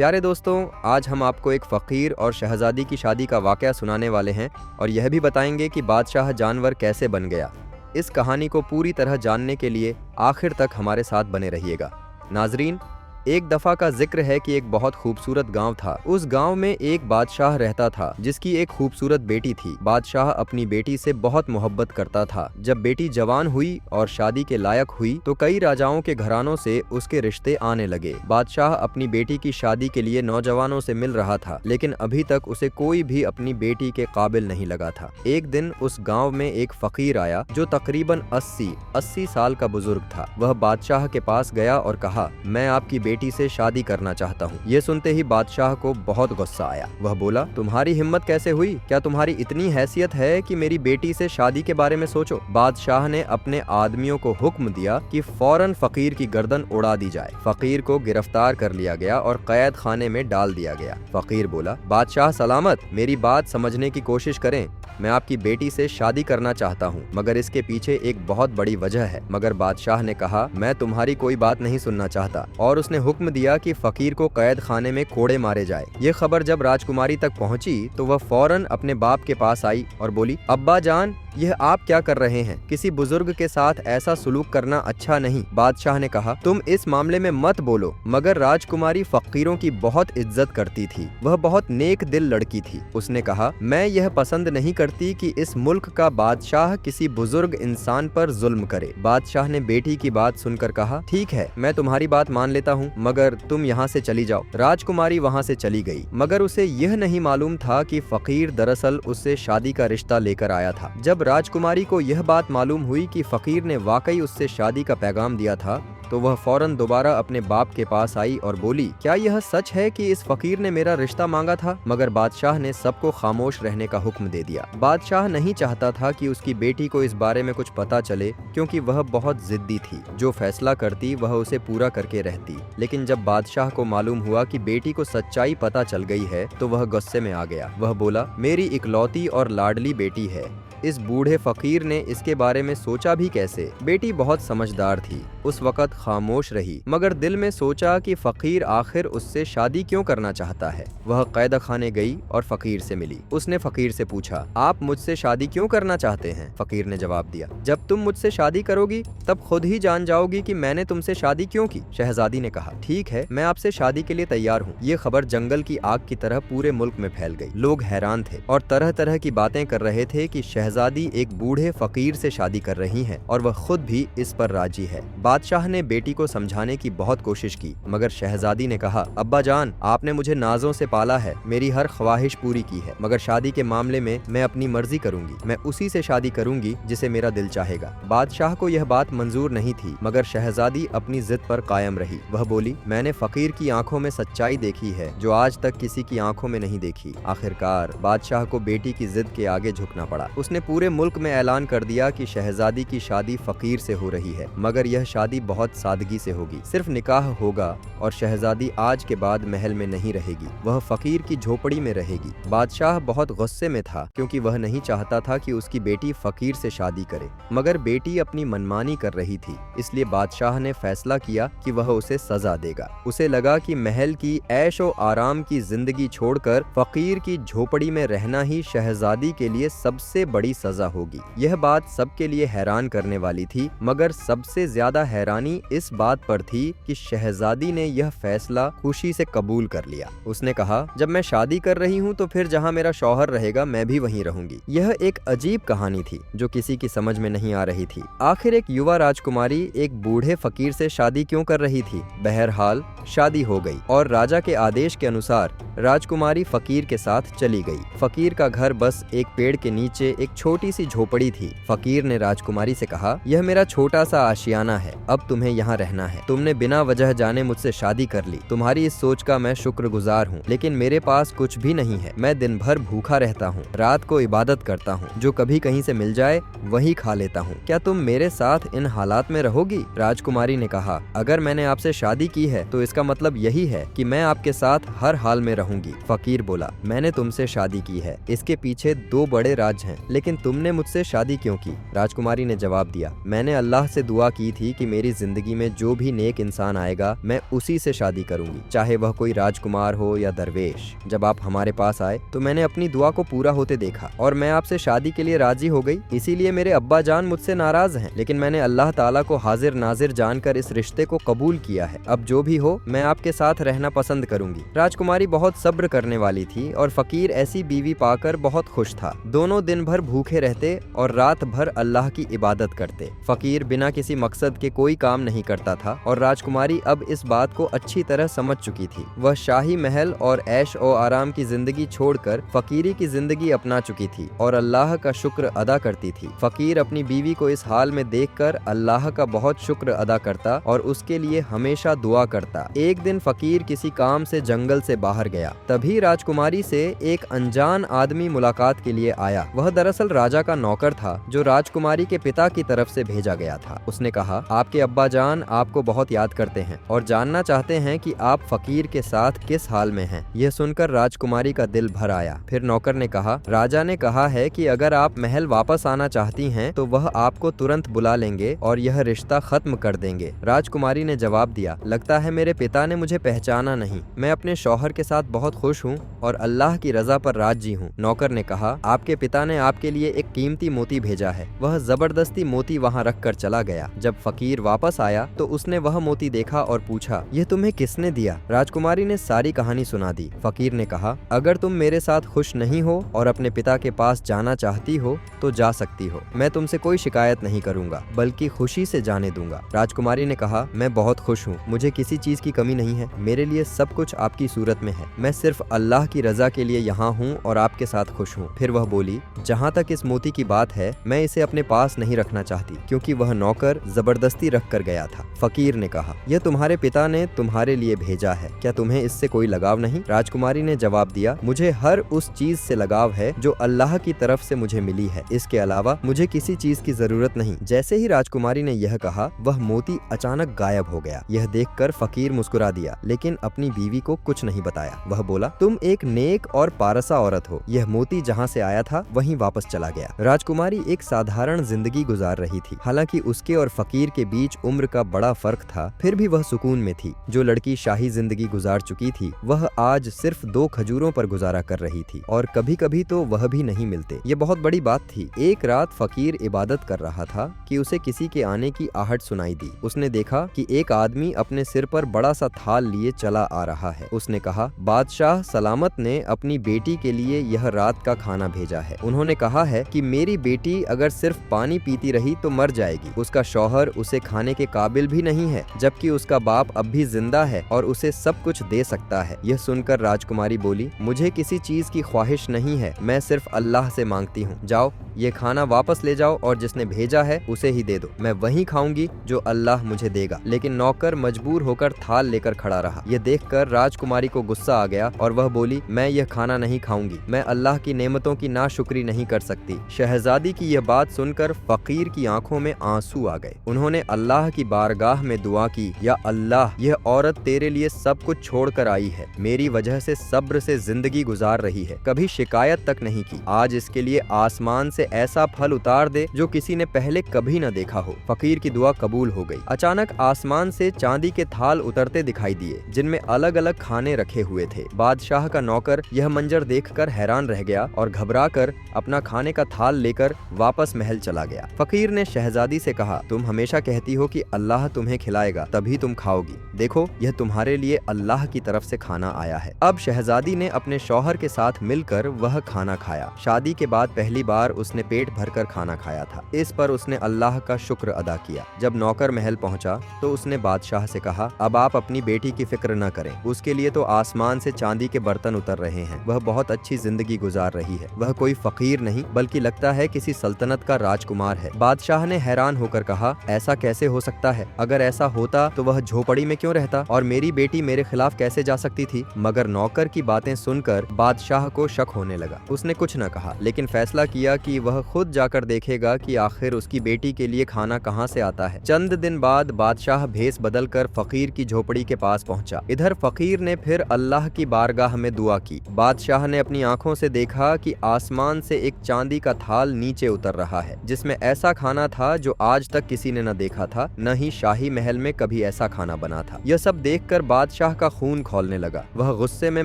प्यारे दोस्तों, आज हम आपको एक फ़कीर और शहज़ादी की शादी का वाक़या सुनाने वाले हैं और यह भी बताएंगे कि बादशाह जानवर कैसे बन गया। इस कहानी को पूरी तरह जानने के लिए आखिर तक हमारे साथ बने रहिएगा। नाज़रीन, एक दफ़ा का जिक्र है कि एक बहुत खूबसूरत गांव था। उस गांव में एक बादशाह रहता था जिसकी एक खूबसूरत बेटी थी। बादशाह अपनी बेटी से बहुत मोहब्बत करता था। जब बेटी जवान हुई और शादी के लायक हुई तो कई राजाओं के घरानों से उसके रिश्ते आने लगे। बादशाह अपनी बेटी की शादी के लिए नौजवानों से मिल रहा था, लेकिन अभी तक उसे कोई भी अपनी बेटी के काबिल नहीं लगा था। एक दिन उस गाँव में एक फ़कीर आया जो तकरीबन 80 साल का बुजुर्ग था। वह बादशाह के पास गया और कहा, मैं आपकी बेटी से शादी करना चाहता हूँ। ये सुनते ही बादशाह को बहुत गुस्सा आया। वह बोला, तुम्हारी हिम्मत कैसे हुई? क्या तुम्हारी इतनी हैसियत है कि मेरी बेटी से शादी के बारे में सोचो? बादशाह ने अपने आदमियों को हुक्म दिया कि फौरन फकीर की गर्दन उड़ा दी जाए। फकीर को गिरफ्तार कर लिया गया और कैद खाने में डाल दिया गया। फकीर बोला, बादशाह सलामत, मेरी बात समझने की कोशिश करें। मैं आपकी बेटी से शादी करना चाहता हूँ, मगर इसके पीछे एक बहुत बड़ी वजह है। मगर बादशाह ने कहा, मैं तुम्हारी कोई बात नहीं सुनना चाहता, और उसने हुक्म दिया कि फकीर को कैद खाने में कोड़े मारे जाए। ये खबर जब राजकुमारी तक पहुंची तो वह फौरन अपने बाप के पास आई और बोली, अब्बा जान, यह आप क्या कर रहे हैं? किसी बुजुर्ग के साथ ऐसा सुलूक करना अच्छा नहीं। बादशाह ने कहा, तुम इस मामले में मत बोलो, मगर राजकुमारी फकीरों की बहुत इज्जत करती थी। वह बहुत नेक दिल लड़की थी। उसने कहा, मैं यह पसंद नहीं करती कि इस मुल्क का बादशाह किसी बुजुर्ग इंसान पर जुल्म करे। बादशाह ने बेटी की बात सुनकर कहा, ठीक है, मैं तुम्हारी बात मान लेता हूँ, मगर तुम यहाँ से चली जाओ। राजकुमारी वहाँ से चली गई, मगर उसे यह नहीं मालूम था कि फकीर दरअसल उससे शादी का रिश्ता लेकर आया था। जब राजकुमारी को यह बात मालूम हुई कि फकीर ने वाकई उससे शादी का पैगाम दिया था, तो वह फौरन दोबारा अपने बाप के पास आई और बोली, क्या यह सच है कि इस फकीर ने मेरा रिश्ता मांगा था? मगर बादशाह ने सबको खामोश रहने का हुक्म दे दिया। बादशाह नहीं चाहता था कि उसकी बेटी को इस बारे में कुछ पता चले, क्योंकि वह बहुत जिद्दी थी। जो फैसला करती वह उसे पूरा करके रहती। लेकिन जब बादशाह को मालूम हुआ कि बेटी को सच्चाई पता चल गई है तो वह गुस्से में आ गया। वह बोला, मेरी इकलौती और लाडली बेटी है, इस बूढ़े फकीर ने इसके बारे में सोचा भी कैसे? बेटी बहुत समझदार थी, उस वक़्त खामोश रही, मगर दिल में सोचा कि फकीर आखिर उससे शादी क्यों करना चाहता है। वह कैद खाने गई और फकीर से मिली। उसने फकीर से पूछा, आप मुझसे शादी क्यों करना चाहते हैं? फकीर ने जवाब दिया, जब तुम मुझसे शादी करोगी तब खुद ही जान जाओगी कि मैंने तुमसे शादी क्यों की। शहजादी ने कहा, ठीक है, मैं आपसे शादी के लिए तैयार हूँ। ये खबर जंगल की आग की तरह पूरे मुल्क में फैल गई। लोग हैरान थे और तरह तरह की बातें कर रहे थे कि शहजादी एक बूढ़े फकीर से शादी कर रही हैं और वह खुद भी इस पर राजी है। बादशाह ने बेटी को समझाने की बहुत कोशिश की, मगर शहजादी ने कहा, अब्बा जान, आपने मुझे नाजों से पाला है, मेरी हर ख्वाहिश पूरी की है, मगर शादी के मामले में मैं अपनी मर्जी करूंगी। मैं उसी से शादी करूंगी जिसे मेरा दिल चाहेगा। बादशाह को यह बात मंजूर नहीं थी, मगर शहजादी अपनी जिद पर कायम रही। वह बोली, मैंने फकीर की आंखों में सच्चाई देखी है जो आज तक किसी की आंखों में नहीं देखी। आखिरकार बादशाह को बेटी की जिद के आगे झुकना पड़ा। उसने पूरे मुल्क में ऐलान कर दिया कि शहजादी की शादी फकीर से हो रही है, मगर यह शादी बहुत सादगी से होगी। सिर्फ निकाह होगा और शहजादी आज के बाद महल में नहीं रहेगी, वह फकीर की झोपड़ी में रहेगी। बादशाह बहुत गुस्से में था, क्योंकि वह नहीं चाहता था कि उसकी बेटी फकीर से शादी करे, मगर बेटी अपनी मनमानी कर रही थी। इसलिए बादशाह ने फैसला किया कि वह उसे सजा देगा। उसे लगा कि महल की ऐशो आराम की जिंदगी छोड़कर फकीर की झोपड़ी में रहना ही शहजादी के लिए सबसे बड़ी सजा होगी। यह बात सबके लिए हैरान करने वाली थी, मगर सबसे ज्यादा हैरानी इस बात पर थी कि शहजादी ने यह फैसला खुशी से कबूल कर लिया। उसने कहा, जब मैं शादी कर रही हूँ तो फिर जहाँ मेरा शौहर रहेगा मैं भी वहीं रहूंगी। यह एक अजीब कहानी थी जो किसी की समझ में नहीं आ रही थी। आखिर एक युवा राजकुमारी एक बूढ़े फकीर से शादी क्यों कर रही थी? बहरहाल शादी हो गई और राजा के आदेश के अनुसार राजकुमारी फकीर के साथ चली गई। फकीर का घर बस एक पेड़ के नीचे एक छोटी सी झोपड़ी थी। फकीर ने राजकुमारी से कहा, यह मेरा छोटा सा आशियाना है, अब तुम्हें यहाँ रहना है। तुमने बिना वजह जाने मुझसे शादी कर ली। तुम्हारी इस सोच का मैं शुक्रगुजार हूँ, लेकिन मेरे पास कुछ भी नहीं है। मैं दिन भर भूखा रहता हूँ, रात को इबादत करता हूँ, जो कभी कहीं से मिल जाए वही खा लेता हूँ। क्या तुम मेरे साथ इन हालात में रहोगी? राजकुमारी ने कहा, अगर मैंने आपसे शादी की है तो इसका मतलब यही है कि मैं आपके साथ हर हाल में रहूंगी। फकीर बोला, मैंने तुमसे शादी की है, इसके पीछे दो बड़े राज हैं, लेकिन तुमने मुझसे शादी क्यों की? राजकुमारी ने जवाब दिया, मैंने अल्लाह से दुआ की थी कि मेरी जिंदगी में जो भी नेक इंसान आएगा मैं उसी से शादी करूंगी, चाहे वह कोई राजकुमार हो या दरवेश। जब आप हमारे पास आए तो मैंने अपनी दुआ को पूरा होते देखा और मैं आपसे शादी के लिए राजी हो गई। इसीलिए मेरे अब्बा जान मुझसे नाराज हैं, लेकिन मैंने अल्लाह ताला को हाजिर नाजिर जानकर इस रिश्ते को कबूल किया है। अब जो भी हो मैं आपके साथ रहना पसंद करूंगी। राजकुमारी बहुत सब्र करने वाली थी और फकीर ऐसी बीवी पाकर बहुत खुश था। दोनों दिन भर भूखे रहते और रात भर अल्लाह की इबादत करते। फकीर बिना किसी मकसद के कोई काम नहीं करता था और राजकुमारी अब इस बात को अच्छी तरह समझ चुकी थी। वह शाही महल और ऐश और आराम की जिंदगी छोड़कर फकीरी की जिंदगी अपना चुकी थी और अल्लाह का शुक्र अदा करती थी। फकीर अपनी बीवी को इस हाल में देखकर अल्लाह का बहुत शुक्र अदा करता और उसके लिए हमेशा दुआ करता। एक दिन फकीर किसी काम से जंगल से बाहर गया। तभी राजकुमारी से एक अनजान आदमी मुलाकात के लिए आया। वह दरअसल राजा का नौकर था जो राजकुमारी के पिता की तरफ से भेजा गया था। उसने कहा, आपके अब्बा जान आपको बहुत याद करते हैं और जानना चाहते हैं कि आप फकीर के साथ किस हाल में हैं। यह सुनकर राजकुमारी का दिल भर आया। फिर नौकर ने कहा, राजा ने कहा है कि अगर आप महल वापस आना चाहती हैं तो वह आपको तुरंत बुला लेंगे और यह रिश्ता खत्म कर देंगे। राजकुमारी ने जवाब दिया, लगता है मेरे पिता ने मुझे पहचाना नहीं। मैं अपने शौहर के साथ बहुत खुश हूँ और अल्लाह की रजा पर राजी हूँ। नौकर ने कहा, आपके पिता ने आपके लिए एक कीमती मोती भेजा है। वह जबरदस्ती मोती वहाँ रख कर चला गया। जब फकीर वापस आया तो उसने वह मोती देखा और पूछा, यह तुम्हें किसने दिया? राजकुमारी ने सारी कहानी सुना दी। फकीर ने कहा, अगर तुम मेरे साथ खुश नहीं हो और अपने पिता के पास जाना चाहती हो तो जा सकती हो। मैं तुमसे कोई शिकायत नहीं करूंगा बल्कि खुशी से जाने दूंगा। राजकुमारी ने कहा, मैं बहुत खुश हूँ, मुझे किसी चीज की कमी नहीं है। मेरे लिए सब कुछ आपकी सूरत में है। मैं सिर्फ अल्लाह की रजा के लिए यहाँ हूँ और आपके साथ खुश हूँ। फिर वह बोली, जहाँ तक इस मोती की बात है मैं इसे अपने पास नहीं रखना चाहती क्योंकि वह नौकर जबरदस्ती रख कर गया था। फकीर ने कहा, यह तुम्हारे पिता ने तुम्हारे लिए भेजा है, क्या तुम्हें इससे कोई लगाव नहीं? राजकुमारी ने जवाब दिया, मुझे हर उस चीज से लगाव है जो अल्लाह की तरफ से मुझे मिली है। इसके अलावा मुझे किसी चीज की जरूरत नहीं। जैसे ही राजकुमारी ने यह कहा वह मोती अचानक गायब हो गया। यह देखकर फकीर मुस्कुरा दिया लेकिन अपनी बीवी को कुछ नहीं बताया। वह बोला, तुम एक नेक और पारसा औरत हो। यह मोती जहाँ से आया था वहीं वापस चला गया। राजकुमारी एक साधारण जिंदगी गुजार रही थी। हालांकि उसके और फकीर के बीच उम्र का बड़ा फर्क था, फिर भी वह सुकून में थी। जो लड़की शाही जिंदगी गुजार चुकी थी वह आज सिर्फ 2 खजूरों पर गुजारा कर रही थी और कभी कभी तो वह भी नहीं मिलते। ये बहुत बड़ी बात थी। एक रात फकीर इबादत कर रहा था कि उसे किसी के आने की आहट सुनाई दी। उसने देखा कि एक आदमी अपने सिर पर बड़ा सा थाल लिए चला आ रहा है। उसने कहा, बादशाह सलामत ने अपनी बेटी के लिए यह रात का खाना भेजा है। उन्होंने कहा है कि मेरी बेटी अगर सिर्फ पानी पीती रही तो मर जाएगी। उसका शौहर उसे खाने के काबिल भी नहीं है, जबकि उसका बाप अब भी जिंदा है और उसे सब कुछ दे सकता है। यह सुनकर राजकुमारी बोली, मुझे किसी चीज की ख्वाहिश नहीं है, मैं सिर्फ अल्लाह से मांगती हूँ। जाओ ये खाना वापस ले जाओ और जिसने भेजा है उसे ही दे दो। मैं वही खाऊंगी जो अल्लाह मुझे देगा। लेकिन नौकर मजबूर होकर थाल लेकर खड़ा रहा। यह देखकर राजकुमारी को गुस्सा आ गया और वह बोली, मैं यह खाना नहीं खाऊंगी। मैं अल्लाह की नेमतों की नाशुक्री नहीं कर सकती। शहजादी की यह बात सुनकर फकीर की आंखों में आंसू आ गए। उन्होंने अल्लाह की बारगाह में दुआ की, या अल्लाह, यह औरत तेरे लिए सब कुछ छोड़ कर आई है। मेरी वजह से सब्र से जिंदगी गुजार रही है, कभी शिकायत तक नहीं की। आज इसके लिए आसमान से ऐसा फल उतार दे जो किसी ने पहले कभी न देखा हो। फकीर की दुआ कबूल हो गई। अचानक आसमान से चांदी के थाल उतरते दिखाई दिए जिनमें अलग अलग खाने रखे हुए थे। बादशाह का नौकर यह मंजर देखकर हैरान रह गया और घबराकर अपना खाने का थाल लेकर वापस महल चला गया। फकीर ने शहजादी से कहा, तुम हमेशा कहती हो कि अल्लाह तुम्हें खिलाएगा तभी तुम खाओगी। देखो यह तुम्हारे लिए अल्लाह की तरफ से खाना आया है। अब शहजादी ने अपने शौहर के साथ मिलकर वह खाना खाया। शादी के बाद पहली बार उसने पेट भरकर खाना खाया था। इस पर उसने अल्लाह का शुक्र अदा किया। जब नौकर महल पहुंचा तो उसने बादशाह से कहा, अब आप अपनी बेटी की फिक्र न करें, उसके लिए तो आसमान से चांदी के बर्तन उतर रहे हैं। वह बहुत अच्छी जिंदगी गुजार रही है। वह कोई फकीर नहीं बल्कि लगता है किसी सल्तनत का राजकुमार है। बादशाह ने हैरान होकर कहा, ऐसा कैसे हो सकता है? अगर ऐसा होता तो वह झोपड़ी में क्यों रहता और मेरी बेटी मेरे खिलाफ कैसे जा सकती थी? मगर नौकर की बातें सुनकर बादशाह को शक होने लगा। उसने कुछ न कहा लेकिन फैसला किया कि वह खुद जाकर देखेगा कि आखिर उसकी बेटी के लिए खाना कहाँ से आता है। चंद दिन बाद बादशाह भेस बदलकर फकीर की झोपड़ी के पास पहुंचा। इधर फकीर ने फिर अल्लाह की बारगाह में दुआ की। बादशाह ने अपनी आंखों से देखा कि आसमान से एक चांदी का थाल नीचे उतर रहा है, जिसमें ऐसा खाना था जो आज तक किसी ने न देखा था, न ही शाही महल में कभी ऐसा खाना बना था। यह सब देखकर बादशाह का खून खौलने लगा। वह गुस्से में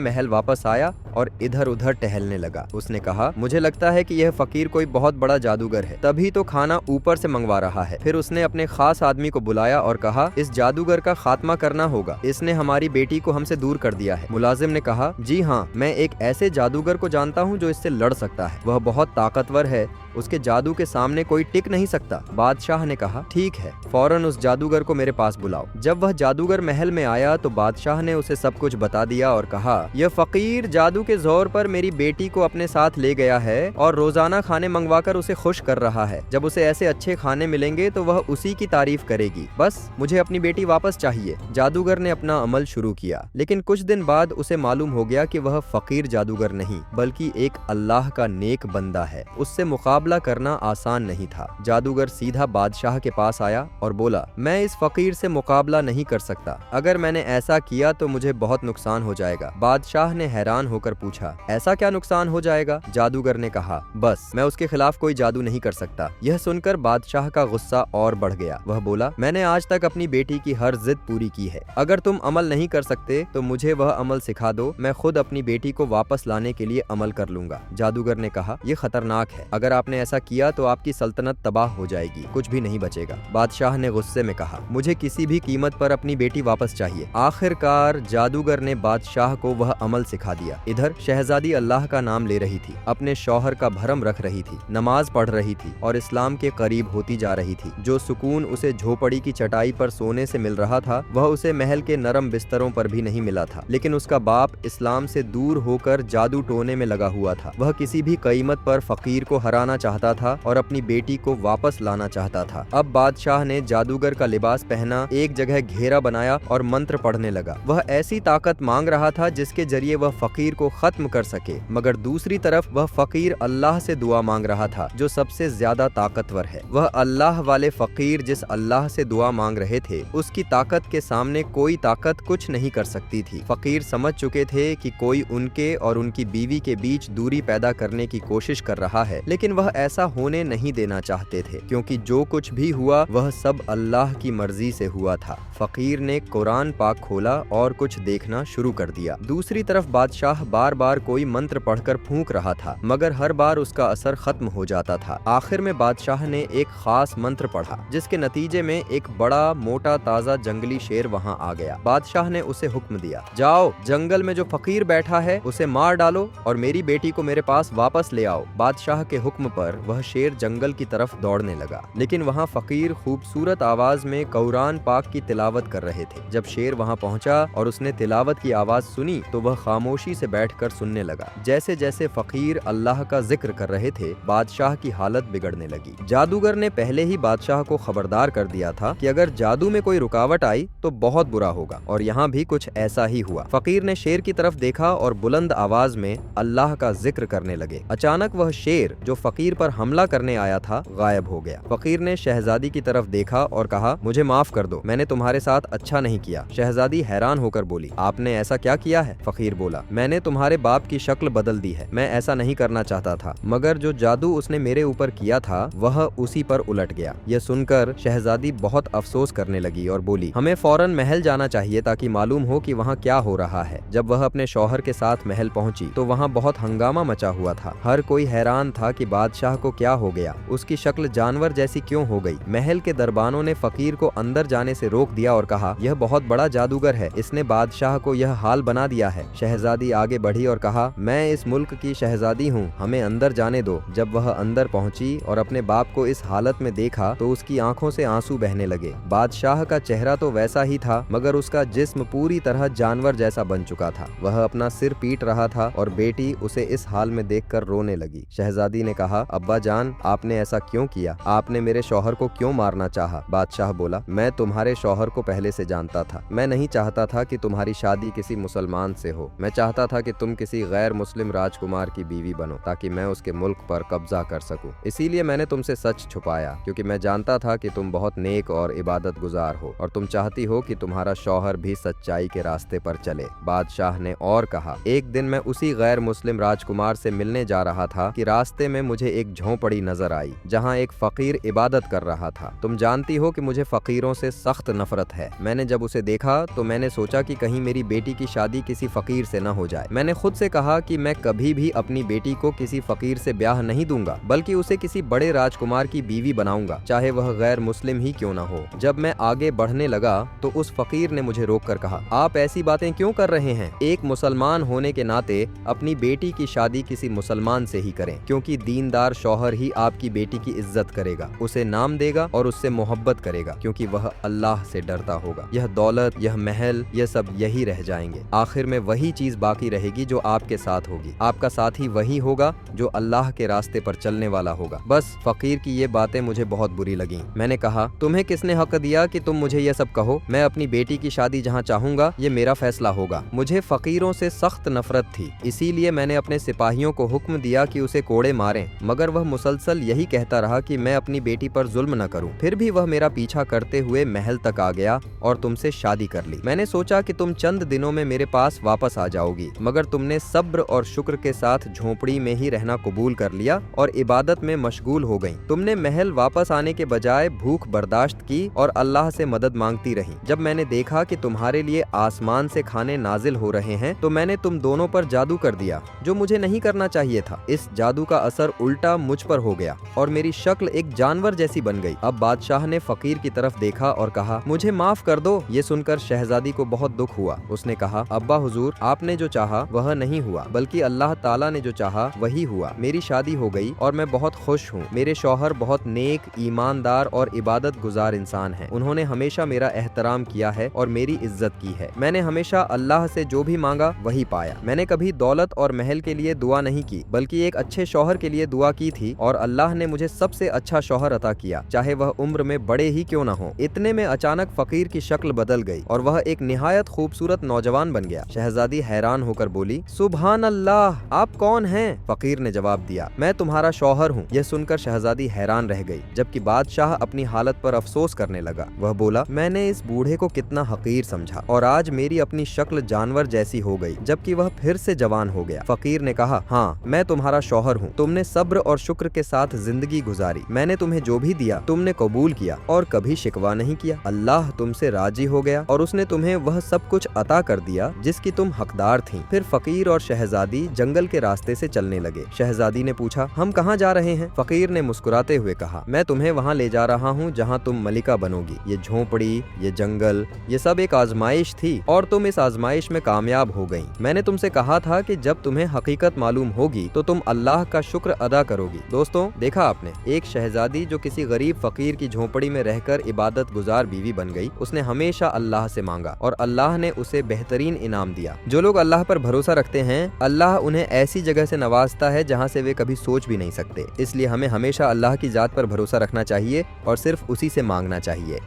महल वापस आया और इधर उधर टहलने लगा। उसने कहा, मुझे लगता है कि यह फकीर कोई बहुत बड़ा जादूगर है, तभी तो खाना ऊपर से मंगवा रहा है। फिर उसने अपने खास आदमी को बुलाया और कहा, इस जादूगर का खात्मा करना होगा, इसने हमारी बेटी को हमसे दूर कर दिया है। मुलाजिम ने कहा, जी हाँ, मैं एक ऐसे जादूगर को जानता हूँ जो इससे लड़ सकता है। वह बहुत ताकतवर है, उसके जादू के सामने कोई टिक नहीं सकता। बादशाह ने कहा, ठीक है, फौरन उस जादूगर को मेरे पास बुलाओ। जब वह जादूगर महल में आया तो बादशाह ने उसे सब कुछ बता दिया और कहा, यह फकीर जादू के जोर पर मेरी बेटी को अपने साथ ले गया है और रोजाना खाने मंगवाकर उसे खुश कर रहा है। जब उसे ऐसे अच्छे खाने मिलेंगे तो वह उसी की तारीफ करेगी। बस मुझे अपनी बेटी वापस चाहिए। जादूगर ने अपना अमल शुरू किया, लेकिन कुछ दिन बाद उसे मालूम हो गया कि वह फकीर जादूगर नहीं बल्कि एक अल्लाह का नेक बंदा है। उससे मुकाबला करना आसान नहीं था। जादूगर सीधा बादशाह के पास आया और बोला, मैं इस फकीर से मुकाबला नहीं कर सकता। अगर मैंने ऐसा किया तो मुझे बहुत नुकसान हो जाएगा। बादशाह ने हैरान होकर पूछा, ऐसा क्या नुकसान हो जाएगा? जादूगर ने कहा, बस मैं उसके खिलाफ कोई जादू नहीं कर सकता। यह सुनकर बादशाह का गुस्सा और बढ़ गया। वह बोला, मैंने आज तक अपनी बेटी की हर जिद पूरी की है। अगर तुम अमल नहीं कर सकते तो मुझे वह अमल सिखा दो, मैं खुद अपनी बेटी को वापस लाने के लिए अमल कर लूंगा। जादूगर ने कहा, यह खतरनाक है, अगर आपने ऐसा किया तो आपकी सल्तनत तबाह हो जाएगी, कुछ भी नहीं बचेगा। बादशाह ने गुस्से में कहा, मुझे किसी भी कीमत पर अपनी बेटी वापस चाहिए। आखिरकार जादूगर ने बादशाह को वह अमल सिखा दिया। इधर शहजादी अल्लाह का नाम ले रही थी, अपने शौहर का भरम रख रही थी, नमाज पढ़ रही थी और इस्लाम के करीब होती जा रही थी। जो सुकून उसे झोपड़ी की चटाई पर सोने से मिल रहा था वह उसे महल के नरम बिस्तरों पर भी नहीं मिला था। लेकिन उसका बाप इस्लाम से दूर होकर जादू टोने में लगा हुआ था। वह किसी भी कीमत पर फकीर को हराना चाहता था और अपनी बेटी को वापस लाना चाहता था। अब बादशाह ने जादूगर का लिबास पहना, एक जगह घेरा बनाया और मंत्र पढ़ने लगा। वह ऐसी ताकत मांग रहा था जिसके जरिए वह फकीर को खत्म कर सके, मगर दूसरी तरफ वह फकीर अल्लाह से दुआ मांग रहा था जो सबसे ज्यादा ताकतवर है। वह अल्लाह वाले फकीर जिस अल्लाह से दुआ मांग रहे थे उसकी ताकत के सामने कोई ताकत कुछ नहीं कर सकती थी। फकीर समझ चुके थे कि कोई उनके और उनकी बीवी के बीच दूरी पैदा करने की कोशिश कर रहा है, लेकिन वह ऐसा होने नहीं देना चाहते थे, क्योंकि जो कुछ भी हुआ वह सब अल्लाह की मर्जी से हुआ था। फकीर ने कुरान पाक खोला और कुछ देखना शुरू कर दिया। दूसरी तरफ बादशाह बार बार कोई मंत्र पढ़कर फूंक रहा था, मगर हर बार उसका असर खत्म हो जाता था। आखिर में बादशाह ने एक खास मंत्र पढ़ा, जिसके नतीजे में एक बड़ा मोटा ताजा जंगली शेर वहां आ गया। बादशाह ने उसे हुक्म दिया, जाओ जंगल में जो फकीर बैठा है उसे मार डालो और मेरी बेटी को मेरे पास वापस ले आओ। बादशाह के हुक्म पर वह शेर जंगल की तरफ दौड़ने लगा, लेकिन वहाँ फकीर खूबसूरत आवाज में कुरान पाक की तिलावत कर रहे थे। जब शेर वहाँ पहुँचा और उसने तिलावत की आवाज सुनी तो वह खामोशी से बैठकर सुनने लगा। जैसे जैसे फकीर अल्लाह का जिक्र कर रहे थे बादशाह की हालत बिगड़ने लगी। जादूगर ने पहले ही बादशाह को खबरदार कर दिया था कि अगर जादू में कोई रुकावट आई तो बहुत बुरा होगा, और यहाँ भी कुछ ऐसा ही हुआ। फकीर ने शेर की तरफ देखा और बुलंद आवाज में अल्लाह का जिक्र करने लगे। अचानक वह शेर जो फकीर पर हमला करने आया था गायब हो गया। फकीर ने शहजादी की तरफ देखा और कहा, मुझे माफ कर दो, मैंने तुम्हारे साथ अच्छा नहीं किया। शहजादी हैरान होकर बोली, आपने ऐसा क्या किया है? फकीर बोला, मैंने तुम्हारे बाप की शक्ल बदल दी है। मैं ऐसा नहीं करना चाहता था, मगर जो जादू उसने मेरे ऊपर किया था वह उसी पर उलट गया। यह सुनकर शहजादी बहुत अफसोस करने लगी और बोली, हमें फौरन महल जाना चाहिए ताकि मालूम हो कि वहाँ क्या हो रहा है। जब वह अपने शौहर के साथ महल पहुंची तो वहाँ बहुत हंगामा मचा हुआ था। हर कोई हैरान था कि बादशाह को क्या हो गया, उसकी शक्ल जानवर जैसी क्यों हो गई। महल के दरबानों ने फकीर को अंदर जाने से रोक दिया और कहा, यह बहुत बड़ा जादूगर है, इसने बादशाह को यह हाल बना दिया है। शहजादी आगे बढ़ी और कहा, मैं इस मुल्क की शहजादी हूँ, हमें अंदर जाने दो। जब वह अंदर पहुंची और अपने बाप को इस हालत में देखा तो उसकी आंखों से आंसू बहने लगे। बादशाह का चेहरा तो वैसा ही था, मगर उसका जिस्म पूरी तरह जानवर जैसा बन चुका था। वह अपना सिर पीट रहा था और बेटी उसे इस हाल में देखकर रोने लगी। शहजादी ने कहा, अब्बा जान, आपने ऐसा क्यों किया? आपने मेरे शौहर को क्यों मारना चाहा? बादशाह बोला, मैं तुम्हारे शौहर को पहले से जानता था। मैं नहीं चाहता था कि तुम्हारी शादी किसी मुसलमान से हो। मैं चाहता था कि तुम किसी गैर मुस्लिम राजकुमार की बीवी बनो ताकि मैं उसके मुल्क पर कब्जा कर सकूं। इसीलिए मैंने तुमसे सच छुपाया, क्योंकि मैं जानता था कि तुम बहुत नेक और इबादत गुजार हो और तुम चाहती हो कि तुम्हारा शौहर भी सच्चाई के रास्ते पर चले। बादशाह ने और कहा, एक दिन मैं उसी गैर मुस्लिम राजकुमार से मिलने जा रहा था कि रास्ते में मुझे एक झोंपड़ी नजर आई जहाँ एक फकीर इबादत कर रहा था। तुम जानती हो कि मुझे फकीरों से सख्त नफरत है। मैंने जब उसे देखा तो मैंने सोचा कि कहीं मेरी बेटी की शादी किसी फकीर से न हो जाए। मैंने खुद से कहा कि मैं कभी भी अपनी बेटी को किसी फकीर से ब्याह नहीं दूंगा, बल्कि उसे किसी बड़े राजकुमार की बीवी बनाऊंगा, चाहे वह गैर मुस्लिम ही क्यों न हो। जब मैं आगे बढ़ने लगा तो उस फकीर ने मुझे रोककर कहा, आप ऐसी बातें क्यों कर रहे हैं? एक मुसलमान होने के नाते अपनी बेटी की शादी किसी मुसलमान से ही करें, क्योंकि दीनदार शौहर ही आपकी बेटी की इज्जत करेगा, उसे नाम देगा और उससे मोहब्बत करेगा, क्योंकि वह अल्लाह से डरता होगा। यह दौलत, यह महल, यह सब यही रह जाएंगे। आखिर में वही चीज बाकी रहेगी जो आपके साथ होगी। आपका साथी वही होगा जो अल्लाह के रास्ते पर चलने वाला होगा। बस फकीर की ये बातें मुझे बहुत बुरी लगी। मैंने कहा, तुम्हें किसने हक दिया कि तुम मुझे यह सब कहो? मैं अपनी बेटी की शादी जहाँ चाहूंगा ये मेरा फैसला होगा। मुझे फकीरों से सख्त नफरत थी, इसीलिए मैंने अपने सिपाहियों को हुक्म दिया कि उसे कोड़े मारें, मगर वह मुसलसल यही कहता रहा कि मैं अपनी बेटी पर जुल्म न करूं। फिर भी वह मेरा पीछा करते हुए महल तक आ गया और तुमसे शादी कर ली। मैंने सोचा कि तुम चंद दिनों में मेरे पास वापस आ जाओगी, मगर तुमने सब्र और शुक्र के साथ झोंपड़ी में ही रहना कबूल कर लिया और इबादत में मशगूल हो गई। तुमने महल वापस आने के बजाय भूख बर्दाश्त की और अल्लाह से मदद मांगती रही। जब मैंने देखा कि तुम्हारे लिए आसमान से खाने नाजिल हो रहे हैं तो मैंने तुम दोनों पर जादू कर दिया, जो मुझे नहीं करना चाहिए था। इस जादू का असर उल्टा मुझ पर हो गया और मेरी शक्ल एक जानवर जैसी बन गई। अब बादशाह ने फकीर की तरफ देखा और कहा, मुझे माफ कर दो। ये सुनकर शहजादी को बहुत दुख हुआ। उसने कहा, अब्बा हुजूर, आपने जो चाहा वह नहीं हुआ, बल्कि अल्लाह ताला ने जो चाहा वही हुआ। मेरी शादी हो गई और मैं बहुत खुश हूँ। मेरे शौहर बहुत नेक, ईमानदार और इबादत गुजार इंसान हैं। उन्होंने हमेशा मेरा एहतराम किया है और मेरी इज्जत की है। मैंने हमेशा अल्लाह से जो भी मांगा वही पाया। मैंने कभी दौलत और महल के लिए दुआ नहीं की, बल्कि एक अच्छे शौहर के लिए दुआ की थी और अल्लाह ने मुझे सबसे अच्छा शौहर अता किया, चाहे वह उम्र में बड़े ही क्यों न हो। इतने में अचानक फकीर की शक्ल बदल गई और वह एक निहायत खूबसूरत नौजवान बन गया। शहजादी हैरान होकर बोली, सुभान अल्लाह, आप कौन हैं? फकीर ने जवाब दिया, मैं तुम्हारा शौहर हूँ। यह सुनकर शहजादी हैरान रह गई, जबकि बादशाह अपनी हालत पर अफसोस करने लगा। वह बोला, मैंने इस बूढ़े को कितना हकीर समझा और आज मेरी अपनी शक्ल जानवर जैसी हो गई, जबकि वह फिर से जवान हो गया। फकीर ने कहा, हाँ, मैं तुम्हारा शौहर हूँ। तुमने सब्र और शुक्र के साथ जिंदगी गुजारी। मैंने तुम्हें जो भी दिया तुमने कबूल किया और कभी शिकवा नहीं किया। अल्लाह तुमसे राजी हो गया और उसने तुम्हें वह सब कुछ अता कर दिया जिसकी तुम हकदार थी। फिर फकीर और शहजादी जंगल के रास्ते से चलने लगे। शहजादी ने पूछा, हम कहाँ जा रहे हैं? फकीर ने मुस्कुराते हुए कहा, मैं तुम्हें वहाँ ले जा रहा हूँ जहाँ तुम मलिका बनोगी। ये झोंपड़ी, ये जंगल, ये सब एक आजमाइश थी और तुम इस आजमाइश में कामयाब हो गई। मैंने तुमसे कहा था कि जब तुम्हें हकीकत मालूम होगी तो तुम अल्लाह का शुक्र अदा करोगी। दोस्तों, देखा आपने, एक शहजादी जो किसी गरीब फकीर की झोंपड़ी में रहकर इबादत गुजार बीवी बन गई, उसने हमेशा अल्लाह से मांगा और अल्लाह ने उसे बेहतरीन इनाम दिया। जो लोग अल्लाह पर भरोसा रखते हैं, अल्लाह उन्हें ऐसी जगह से नवाजता है जहाँ से वे कभी सोच भी नहीं सकते। इसलिए हमें हमेशा अल्लाह की जात पर भरोसा रखना चाहिए और सिर्फ उसी से मांगना चाहिए।